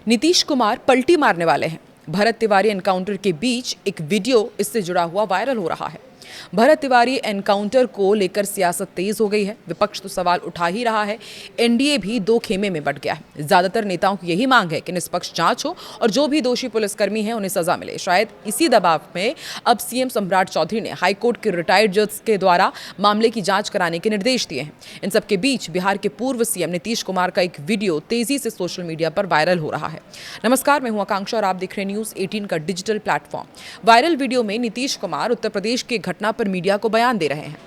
नीतीश कुमार पलटी मारने वाले हैं। भरत तिवारी एनकाउंटर के बीच एक वीडियो इससे जुड़ा हुआ वायरल हो रहा है। भरत तिवारी एनकाउंटर को लेकर सियासत तेज हो गई है। विपक्ष तो सवाल उठा ही रहा है। एनडीए भी दो खेमे में बंट गया है। ज्यादातर नेताओं की यही मांग है कि निष्पक्ष जांच हो और जो भी दोषी पुलिसकर्मी हैं उन्हें सजा मिले। शायद इसी दबाव में अब सीएम सम्राट चौधरी ने हाईकोर्ट के रिटायर्ड जज के द्वारा मामले की जांच कराने के निर्देश दिए हैं। इन सबके बीच बिहार के पूर्व सीएम नीतीश कुमार का एक वीडियो तेजी से सोशल मीडिया पर वायरल हो रहा है। नमस्कार, मैं हूं आकांक्षा और आप देख रहे हैं न्यूज 18 का डिजिटल प्लेटफॉर्म। वायरल वीडियो में नीतीश कुमार उत्तर प्रदेश के घटना पर मीडिया को बयान दे रहे हैं।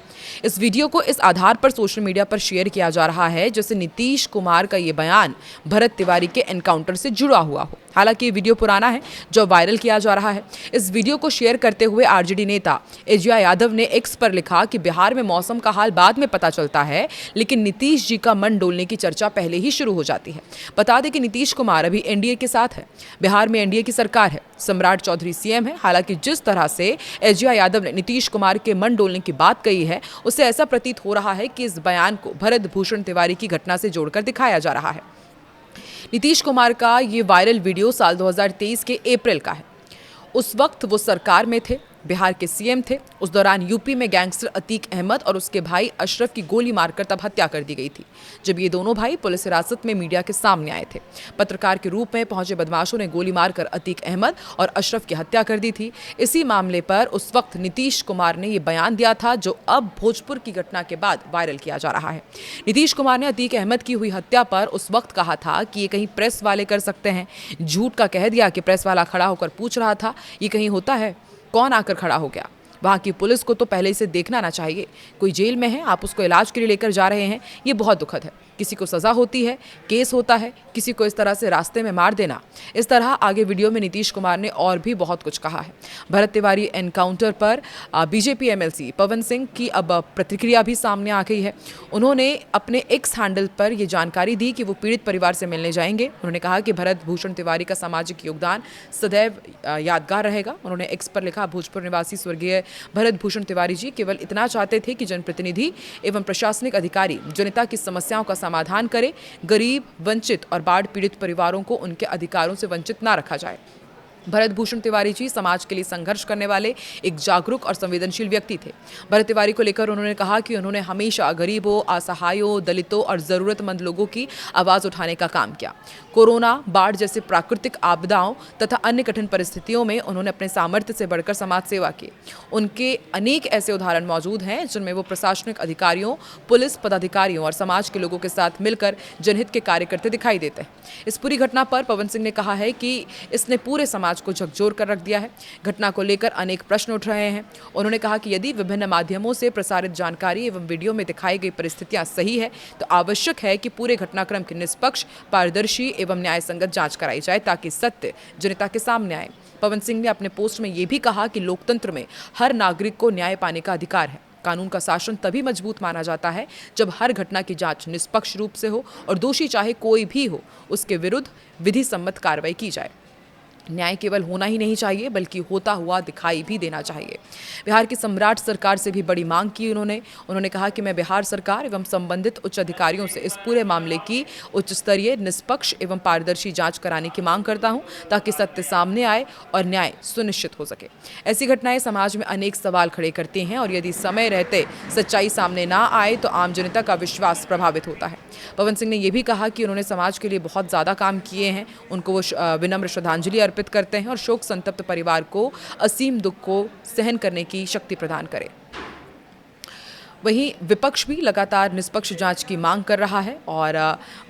इस वीडियो को इस आधार पर सोशल मीडिया पर शेयर किया जा रहा है जैसे नीतीश कुमार का ये बयान भरत तिवारी के एनकाउंटर से जुड़ा हुआ हो। हालांकि ये वीडियो पुराना है जो वायरल किया जा रहा है। इस वीडियो को शेयर करते हुए आरजेडी नेता एजिया यादव ने एक्स पर लिखा कि बिहार में मौसम का हाल बाद में पता चलता है, लेकिन नीतीश जी का मन डोलने की चर्चा पहले ही शुरू हो जाती है। बता दें कि नीतीश कुमार अभी एनडीए के साथ है। बिहार में एनडीए की सरकार है। सम्राट चौधरी सीएम है। हालांकि जिस तरह से एजिया यादव ने नीतीश कुमार के मन डोलने की बात कही है, उससे ऐसा प्रतीत हो रहा है कि इस बयान को भरत भूषण तिवारी की घटना से जोड़कर दिखाया जा रहा है। नीतीश कुमार का ये वायरल वीडियो साल 2023 के अप्रैल का है। उस वक्त वो सरकार में थे, बिहार के सीएम थे। उस दौरान यूपी में गैंगस्टर अतीक अहमद और उसके भाई अशरफ की गोली मारकर तब हत्या कर दी गई थी, जब ये दोनों भाई पुलिस हिरासत में मीडिया के सामने आए थे। पत्रकार के रूप में पहुंचे बदमाशों ने गोली मारकर अतीक अहमद और अशरफ की हत्या कर दी थी। इसी मामले पर उस वक्त नीतीश कुमार ने ये बयान दिया था जो अब भोजपुर की घटना के बाद वायरल किया जा रहा है। नीतीश कुमार ने अतीक अहमद की हुई हत्या पर उस वक्त कहा था कि ये कहीं प्रेस वाले कर सकते हैं। झूठ का कह दिया कि प्रेस वाला खड़ा होकर पूछ रहा था, ये कहीं होता है? कौन आकर खड़ा हो गया? वहाँ की पुलिस को तो पहले से देखना ना चाहिए। कोई जेल में है, आप उसको इलाज के लिए लेकर जा रहे हैं, ये बहुत दुखद है। किसी को सजा होती है, केस होता है, किसी को इस तरह से रास्ते में मार देना। इस तरह आगे वीडियो में नीतीश कुमार ने और भी बहुत कुछ कहा है। भरत तिवारी एनकाउंटर पर बीजेपी एमएलसी पवन सिंह की अब प्रतिक्रिया भी सामने आ गई है। उन्होंने अपने एक्स हैंडल पर यह जानकारी दी कि वो पीड़ित परिवार से मिलने जाएंगे। उन्होंने कहा कि भरत भूषण तिवारी का सामाजिक योगदान सदैव यादगार रहेगा। उन्होंने एक्स पर लिखा, भोजपुर निवासी स्वर्गीय भरत भूषण तिवारी जी केवल इतना चाहते थे कि जनप्रतिनिधि एवं प्रशासनिक अधिकारी जनता की समस्याओं का समाधान करे। गरीब, वंचित और बाढ़ पीड़ित परिवारों को उनके अधिकारों से वंचित ना रखा जाए। भरत भूषण तिवारी जी समाज के लिए संघर्ष करने वाले एक जागरूक और संवेदनशील व्यक्ति थे। भरत तिवारी को लेकर उन्होंने कहा कि उन्होंने हमेशा गरीबों, असहायों, दलितों और जरूरतमंद लोगों की आवाज उठाने का काम किया। कोरोना, बाढ़ जैसे प्राकृतिक आपदाओं तथा अन्य कठिन परिस्थितियों में उन्होंने अपने सामर्थ्य से बढ़कर समाज सेवा की। उनके अनेक ऐसे उदाहरण मौजूद हैं जिनमें वो प्रशासनिक अधिकारियों, पुलिस पदाधिकारियों और समाज के लोगों के साथ मिलकर जनहित के कार्य करते दिखाई देते हैं। इस पूरी घटना पर पवन सिंह ने कहा है कि इसने पूरे समाज को झकझोर कर रख दिया है। घटना को लेकर अनेक प्रश्न उठ रहे हैं। उन्होंने कहा कि यदि विभिन्न माध्यमों से प्रसारित जानकारी एवं वीडियो में दिखाई गई परिस्थितियां सही है तो आवश्यक है कि पूरे घटनाक्रम की निष्पक्ष, पारदर्शी एवं न्याय संगत जांच कराई जाए ताकि सत्य जनता के सामने आए। पवन सिंह ने अपने पोस्ट में यह भी कहा कि लोकतंत्र में हर नागरिक को न्याय पाने का अधिकार है। कानून का शासन तभी मजबूत माना जाता है जब हर घटना की जांच निष्पक्ष रूप से हो और दोषी चाहे कोई भी हो उसके विरुद्ध विधि सम्मत कार्रवाई की जाए। न्याय केवल होना ही नहीं चाहिए बल्कि होता हुआ दिखाई भी देना चाहिए। बिहार की सम्राट सरकार से भी बड़ी मांग की उन्होंने कहा कि मैं बिहार सरकार एवं संबंधित उच्च अधिकारियों से इस पूरे मामले की उच्च स्तरीय, निष्पक्ष एवं पारदर्शी जांच कराने की मांग करता हूं ताकि सत्य सामने आए और न्याय सुनिश्चित हो सके। ऐसी घटनाएं समाज में अनेक सवाल खड़े करती हैं और यदि समय रहते सच्चाई सामने ना आए तो आम जनता का विश्वास प्रभावित होता है। पवन सिंह ने यह भी कहा कि उन्होंने समाज के लिए बहुत ज़्यादा काम किए हैं। उनको वो विनम्र श्रद्धांजलि अर्पित करते हैं और शोक संतप्त परिवार को असीम दुख को सहन करने की शक्ति प्रदान करें। वहीं विपक्ष भी लगातार निष्पक्ष जांच की मांग कर रहा है और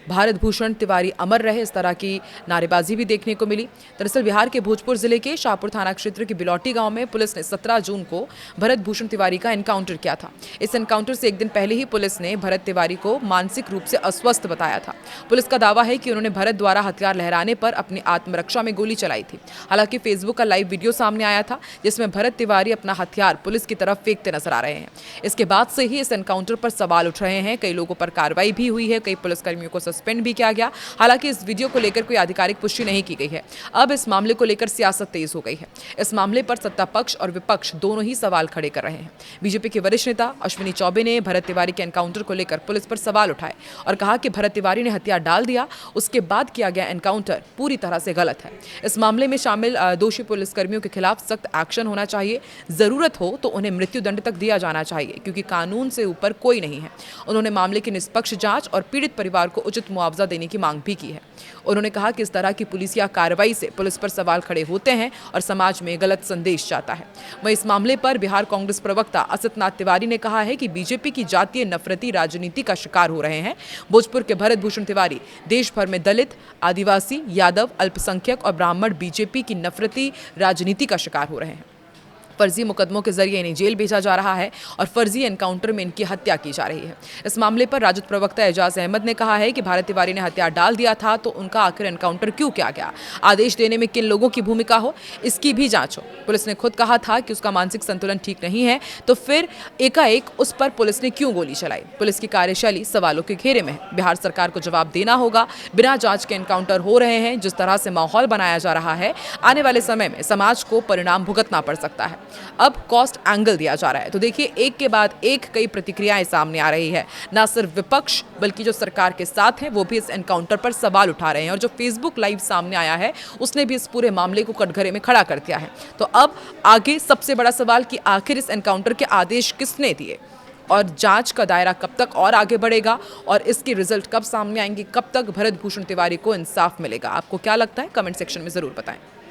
भारत भूषण तिवारी अमर रहे, इस तरह की नारेबाजी भी देखने को मिली। दरअसल बिहार के भोजपुर जिले के शाहपुर थाना क्षेत्र के बिलौटी गांव में पुलिस ने 17 जून को भरत भूषण तिवारी का एनकाउंटर किया था। इस एनकाउंटर से एक दिन पहले ही पुलिस ने भरत तिवारी को मानसिक रूप से अस्वस्थ बताया था। पुलिस का दावा है कि उन्होंने भरत द्वारा हथियार लहराने पर अपनी आत्मरक्षा में गोली चलाई थी। हालांकि फेसबुक का लाइव वीडियो सामने आया था जिसमें भरत तिवारी अपना हथियार पुलिस की तरफ फेंकते नजर आ रहे हैं। इसके बाद से ही इस एनकाउंटर पर सवाल उठ रहे हैं। कई लोगों पर कार्रवाई भी हुई है, कई पुलिसकर्मियों को सस्पेंड भी किया गया। हालांकि इस वीडियो को लेकर कोई आधिकारिक पुष्टि नहीं की गई है। अब इस मामले को लेकर सियासत तेज हो गई है। इस मामले पर सत्ता पक्ष और विपक्ष दोनों ही सवाल खड़े कर रहे हैं। बीजेपी के वरिष्ठ नेता अश्विनी चौबे ने भरत तिवारी के एनकाउंटर को लेकर पुलिस पर सवाल उठाए और कहा कि भरत तिवारी ने हथियार डाल दिया, उसके बाद किया गया एनकाउंटर पूरी तरह से गलत है। इस मामले में शामिल दोषी पुलिसकर्मियों के खिलाफ सख्त एक्शन होना चाहिए। जरूरत हो तो उन्हें मृत्यु दंड तक दिया जाना चाहिए, क्योंकि कानून से ऊपर कोई नहीं है। उन्होंने मामले की निष्पक्ष जांच और पीड़ित परिवार को उचित मुआवजा देने की मांग भी की है। उन्होंने कहा कि इस तरह की पुलिसिया कार्रवाई से पुलिस पर सवाल खड़े होते हैं और समाज में गलत संदेश जाता है। वहीं इस मामले पर बिहार कांग्रेस प्रवक्ता असितनाथ तिवारी ने कहा है कि बीजेपी की जातीय नफरती राजनीति का शिकार हो रहे हैं। भोजपुर के भरत भूषण तिवारी देश भर में दलित, आदिवासी, यादव, अल्पसंख्यक और ब्राह्मण बीजेपी की नफरती राजनीति का शिकार हो रहे हैं। फर्जी मुकदमों के जरिए इन्हें जेल भेजा जा रहा है और फर्जी एनकाउंटर में इनकी हत्या की जा रही है। इस मामले पर राजद प्रवक्ता एजाज अहमद ने कहा है कि भारत तिवारी ने हथियार डाल दिया था, तो उनका आखिर एनकाउंटर क्यों किया गया? आदेश देने में किन लोगों की भूमिका हो, इसकी भी जांच हो। पुलिस ने खुद कहा था कि उसका मानसिक संतुलन ठीक नहीं है, तो फिर एकाएक उस पर पुलिस ने क्यों गोली चलाई? पुलिस की कार्यशैली सवालों के घेरे में है। बिहार सरकार को जवाब देना होगा। बिना जांच के एनकाउंटर हो रहे हैं। जिस तरह से माहौल बनाया जा रहा है, आने वाले समय में समाज को परिणाम भुगतना पड़ सकता है। अब कॉस्ट एंगल दिया जा रहा है, तो देखिए एक के बाद एक कई प्रतिक्रियाएं सामने आ रही है। ना सिर्फ विपक्ष बल्कि जो सरकार के साथ हैं वो भी इस एनकाउंटर पर सवाल उठा रहे हैं, और जो फेसबुक लाइव सामने आया है उसने भी इस पूरे मामले को कटघरे में खड़ा कर दिया है। तो अब आगे सबसे बड़ा सवाल कि आखिर इस एनकाउंटर के आदेश किसने दिए और जांच का दायरा कब तक और आगे बढ़ेगा और इसके रिजल्ट कब सामने आएंगे, कब तक भरत भूषण तिवारी को इंसाफ मिलेगा? आपको क्या लगता है? कमेंट सेक्शन में जरूर बताएं।